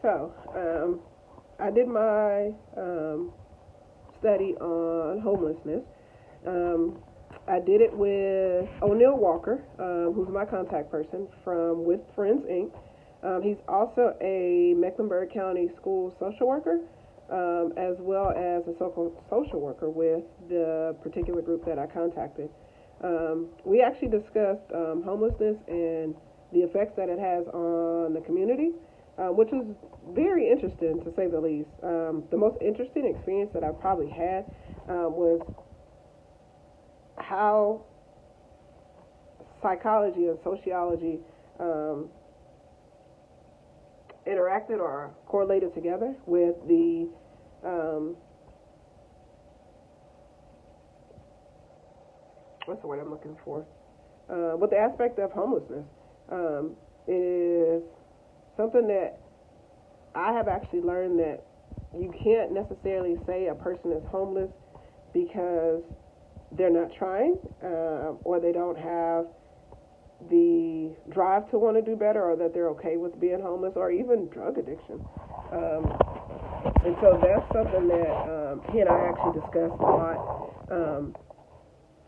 So, I did my study on homelessness. Um, I did it with O'Neill Walker, who's my contact person from With Friends Inc. He's also a Mecklenburg County school social worker, as well as a social worker with the particular group that I contacted. We actually discussed homelessness and the effects that it has on the community, which was very interesting to say the least. The most interesting experience that I probably had was how psychology and sociology um, interacted or correlated together with the um, what's the word I'm looking for? With the aspect of homelessness. It is something that I have actually learned that you can't necessarily say a person is homeless because they're not trying, or they don't have the drive to want to do better, or that they're okay with being homeless, or even drug addiction. Um, and so that's something that he and I actually discussed a lot.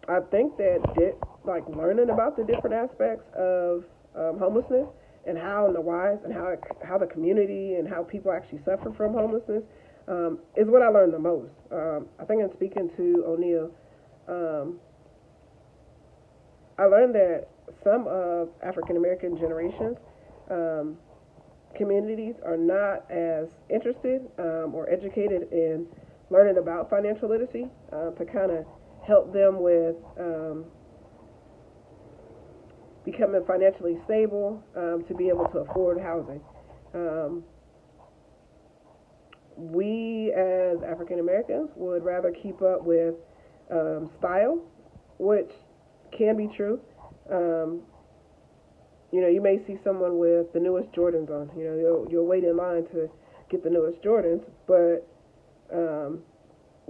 I think that like learning about the different aspects of homelessness and how and the whys and how the community and how people actually suffer from homelessness is what I learned the most. I think in speaking to O'Neill, um, I learned that some of African American generations um, communities are not as interested or educated in learning about financial literacy to kind of help them with becoming financially stable to be able to afford housing. Um, we as African Americans would rather keep up with style, which can be true. Um, you may see someone with the newest Jordans on. You'll wait in line to get the newest Jordans, but um,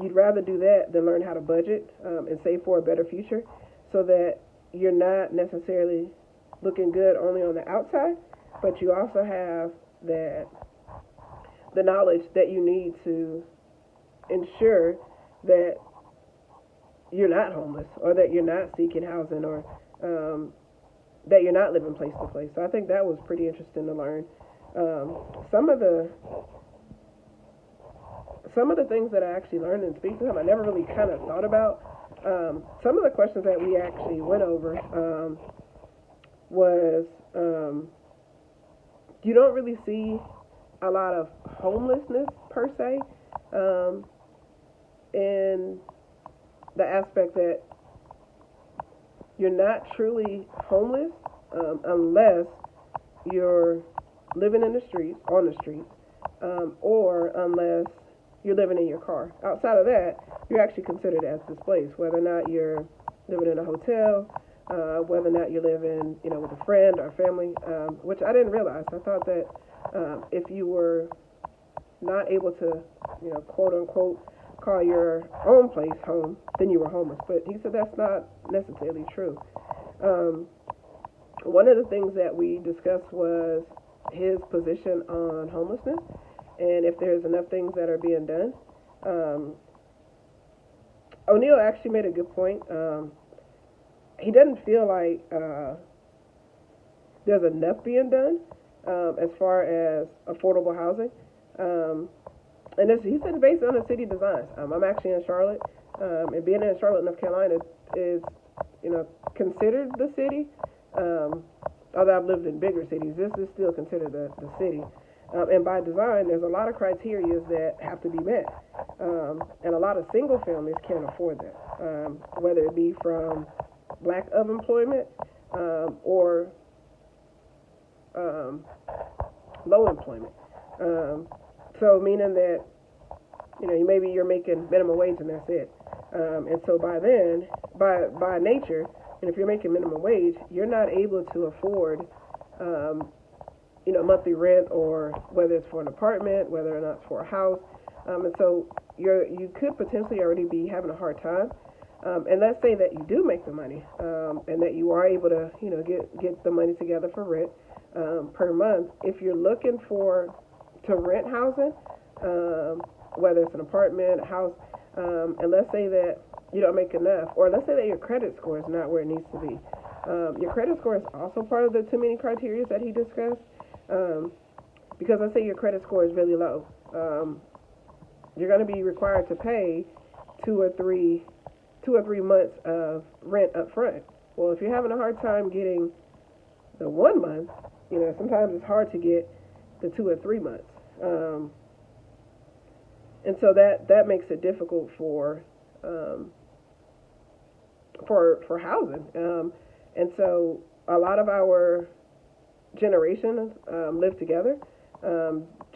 you'd rather do that than learn how to budget and save for a better future, so that you're not necessarily looking good only on the outside, but you also have the knowledge that you need to ensure that you're not homeless, or that you're not seeking housing, or that you're not living place to place. So I think that was pretty interesting to learn. Um, some of the some of the things that I actually learned in speaking to him, I never really kind of thought about. Some of the questions that we actually went over was you don't really see a lot of homelessness per se, in the aspect that you're not truly homeless unless you're living in the streets, on the streets, or unless you're living in your car. Outside of that, you're actually considered as displaced, whether or not you're living in a hotel, whether or not you're living, with a friend or family, which I didn't realize. I thought that if you were not able to, quote unquote, call your own place home, then you were homeless. But he said that's not necessarily true. Um, One of the things that we discussed was his position on homelessness and if there's enough things that are being done. Um, O'Neill actually made a good point. He doesn't feel like there's enough being done as far as affordable housing. Um, and he said it's based on the city designs. I'm actually in Charlotte, and being in Charlotte, North Carolina, is considered the city. Although I've lived in bigger cities, this is still considered the city. And by design, there's a lot of criteria that have to be met. And a lot of single families can't afford that, whether it be from lack of employment or low employment. So meaning that, maybe you're making minimum wage and that's it. And so by nature, and if you're making minimum wage, you're not able to afford, monthly rent, or whether it's for an apartment, whether or not it's for a house. And so you could potentially already be having a hard time. And let's say that you do make the money, and that you are able to, get the money together for rent per month. If you're looking for to rent housing, whether it's an apartment, a house, and let's say that you don't make enough, or let's say that your credit score is not where it needs to be. Your credit score is also part of the too many criteria that he discussed, because let's say your credit score is really low. You're going to be required to pay 2 or 3 months of rent up front. Well, if you're having a hard time getting the 1 month, sometimes it's hard to get the 2 or 3 months. And so that makes it difficult for housing. And so a lot of our generation live together,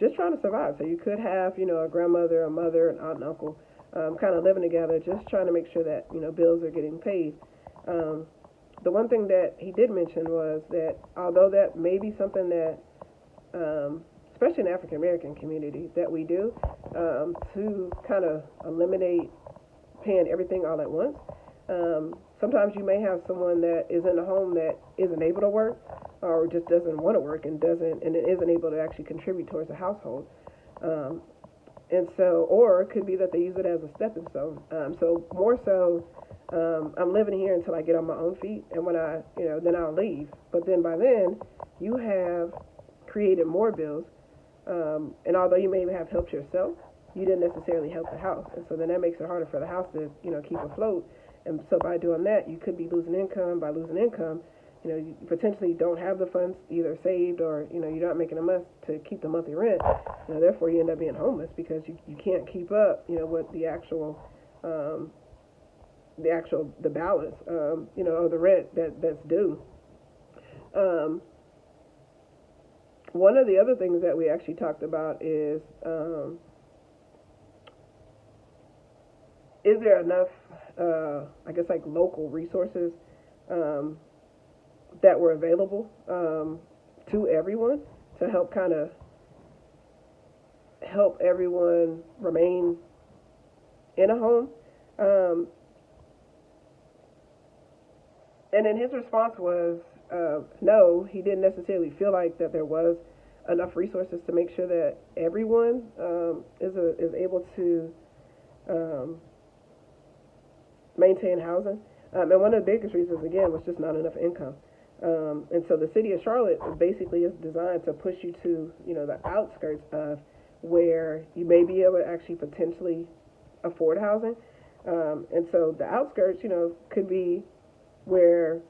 just trying to survive. So you could have, a grandmother, a mother, an aunt and uncle, kind of living together, just trying to make sure that, bills are getting paid. The one thing that he did mention was that although that may be something that, especially in the African American community, that we do, to kind of eliminate paying everything all at once. Sometimes you may have someone that is in a home that isn't able to work, or just doesn't want to work and isn't able to actually contribute towards the household. And so, or it could be that they use it as a stepping stone. So more so, I'm living here until I get on my own feet, and when then I'll leave. But then by then, you have created more bills, and although you may have helped yourself, you didn't necessarily help the house, and so then that makes it harder for the house to keep afloat. And so by doing that, you could be losing income. By losing income, you potentially don't have the funds either saved, or you're not making enough to keep the monthly rent. Therefore you end up being homeless because you can't keep up with the actual the balance of the rent that's due. One of the other things that we actually talked about is there enough like local resources that were available to everyone to help everyone remain in a home. And then his response was no, he didn't necessarily feel like that there was enough resources to make sure that everyone is able to maintain housing. And one of the biggest reasons, again, was just not enough income. And so the city of Charlotte basically is designed to push you to, the outskirts of where you may be able to actually potentially afford housing. And so the outskirts, could be where,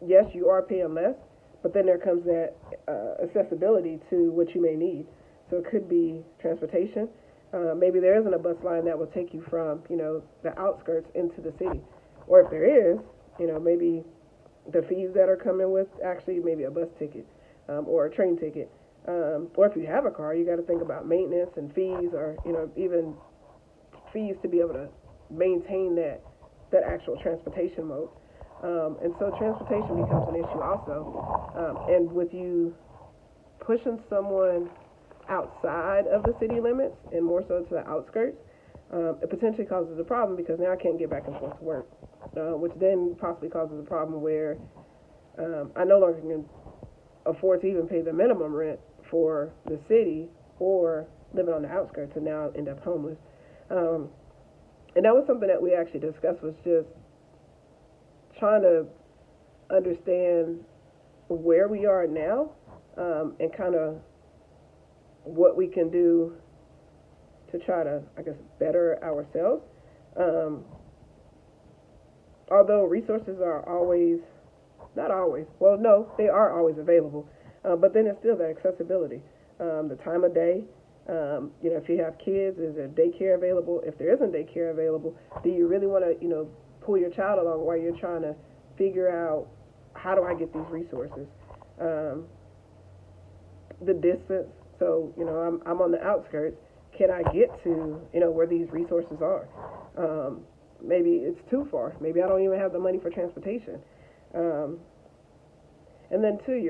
yes, you are paying less, but then there comes that accessibility to what you may need. So it could be transportation. Maybe there isn't a bus line that will take you from, the outskirts into the city. Or if there is, maybe the fees that are coming with actually maybe a bus ticket or a train ticket. Or if you have a car, you got to think about maintenance and fees, or, even fees to be able to maintain that actual transportation mode. And so transportation becomes an issue also. And with you pushing someone outside of the city limits and more so to the outskirts, it potentially causes a problem because now I can't get back and forth to work, which then possibly causes a problem where I no longer can afford to even pay the minimum rent for the city or living on the outskirts, and now end up homeless. And that was something that we actually discussed, was just trying to understand where we are now, and kind of what we can do to try to, better ourselves. Although resources are always, not always, well, no, they are always available, but then it's still that accessibility, the time of day. If you have kids, is there daycare available? If there isn't daycare available, do you really want to, pull your child along while you're trying to figure out how do I get these resources? The distance. So, I'm on the outskirts. Can I get to, where these resources are? Maybe it's too far. Maybe I don't even have the money for transportation. And then too,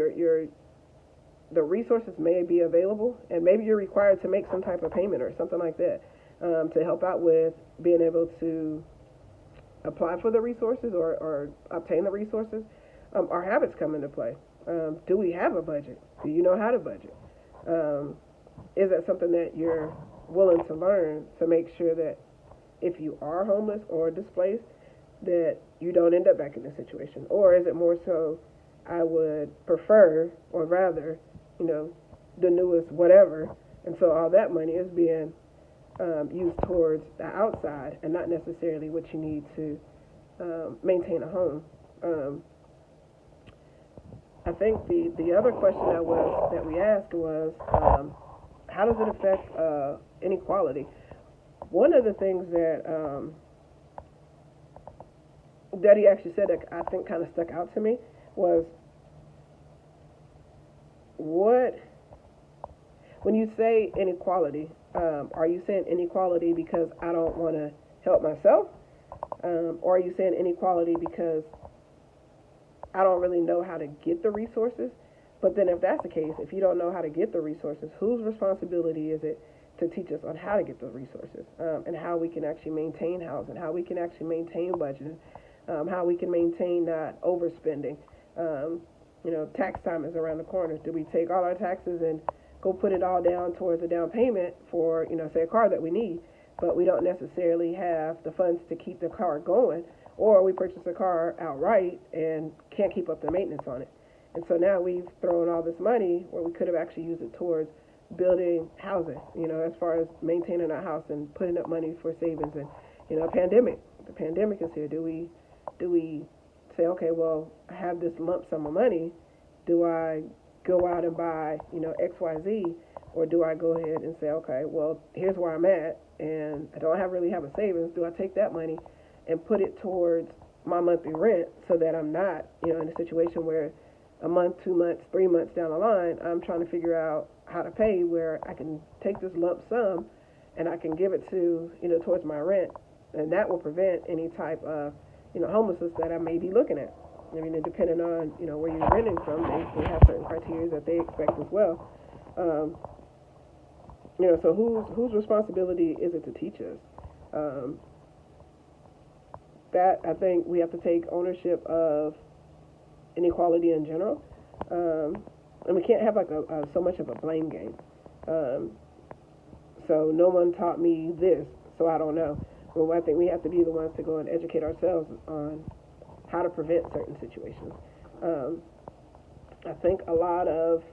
the resources may be available, and maybe you're required to make some type of payment or something like that, to help out with being able to apply for the resources or obtain the resources. Our habits come into play. Do we have a budget? Do you know how to budget? is that something that you're willing to learn to make sure that if you are homeless or displaced, that you don't end up back in this situation? Or is it more so, I would prefer, or rather, you know, the newest whatever, and so all that money is being used towards the outside and not necessarily what you need to maintain a home. Um, I think the other question that we asked was, how does it affect inequality? One of the things that Daddy actually said that I think kind of stuck out to me was, what, when you say inequality, are you saying inequality because I don't want to help myself, or are you saying inequality because I don't really know how to get the resources? But then if that's the case, if you don't know how to get the resources, whose responsibility is it to teach us on how to get the resources, and how we can actually maintain housing, how we can actually maintain budgeting, how we can maintain not overspending? Tax time is around the corner. Do we take all our taxes and go put it all down towards a down payment for, say, a car that we need, but we don't necessarily have the funds to keep the car going, or we purchase a car outright and can't keep up the maintenance on it? And so now we've thrown all this money where we could have actually used it towards building housing, as far as maintaining our house and putting up money for savings. And, the pandemic is here. Do we say, okay, well, I have this lump sum of money. Do I go out and buy, XYZ, or do I go ahead and say, okay, well, here's where I'm at, and I don't really have a savings. Do I take that money and put it towards my monthly rent so that I'm not, in a situation where a month, 2 months, 3 months down the line, I'm trying to figure out how to pay, where I can take this lump sum and I can give it to, towards my rent, and that will prevent any type of, homelessness that I may be looking at. I mean, depending on, where you're renting from, they have certain criteria that they expect as well. So whose responsibility is it to teach us? That, I think we have to take ownership of inequality in general. And we can't have like so much of a blame game. So no one taught me this, so I don't know. Well, I think we have to be the ones to go and educate ourselves on how to prevent certain situations. I think a lot of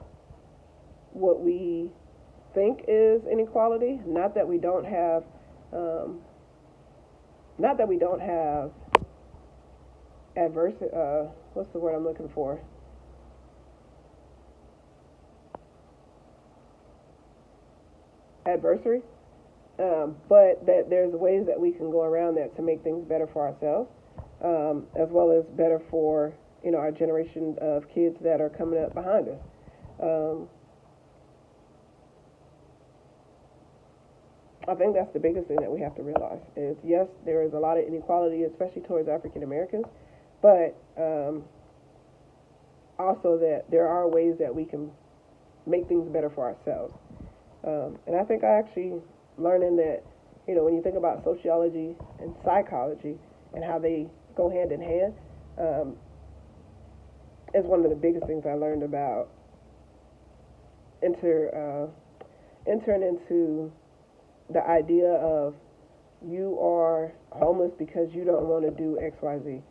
what we think is inequality, not that we don't have adverse, what's the word I'm looking for? Adversary, but that there's ways that we can go around that to make things better for ourselves, as well as better for our generation of kids that are coming up behind us. I think that's the biggest thing that we have to realize is, yes, there is a lot of inequality, especially towards African Americans, but also that there are ways that we can make things better for ourselves. And I think I actually learning that, when you think about sociology and psychology and how they go hand in hand, is one of the biggest things I learned about entering into the idea of you are homeless because you don't want to do XYZ.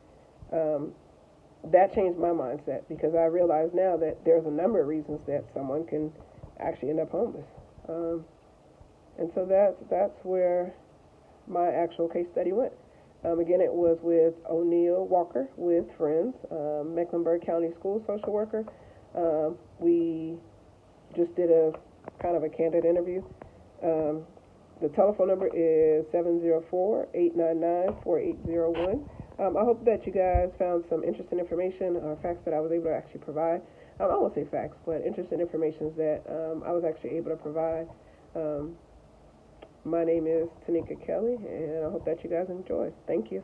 That changed my mindset because I realize now that there's a number of reasons that someone can actually end up homeless. And so that's where my actual case study went. Again, it was with O'Neill Walker with Friends, Mecklenburg County School social worker. We just did a kind of a candid interview. The telephone number is 704-899-4801. I hope that you guys found some interesting information or facts that I was able to actually provide. I won't say facts, but interesting information that I was actually able to provide. My name is Tanika Kelly, and I hope that you guys enjoy. Thank you.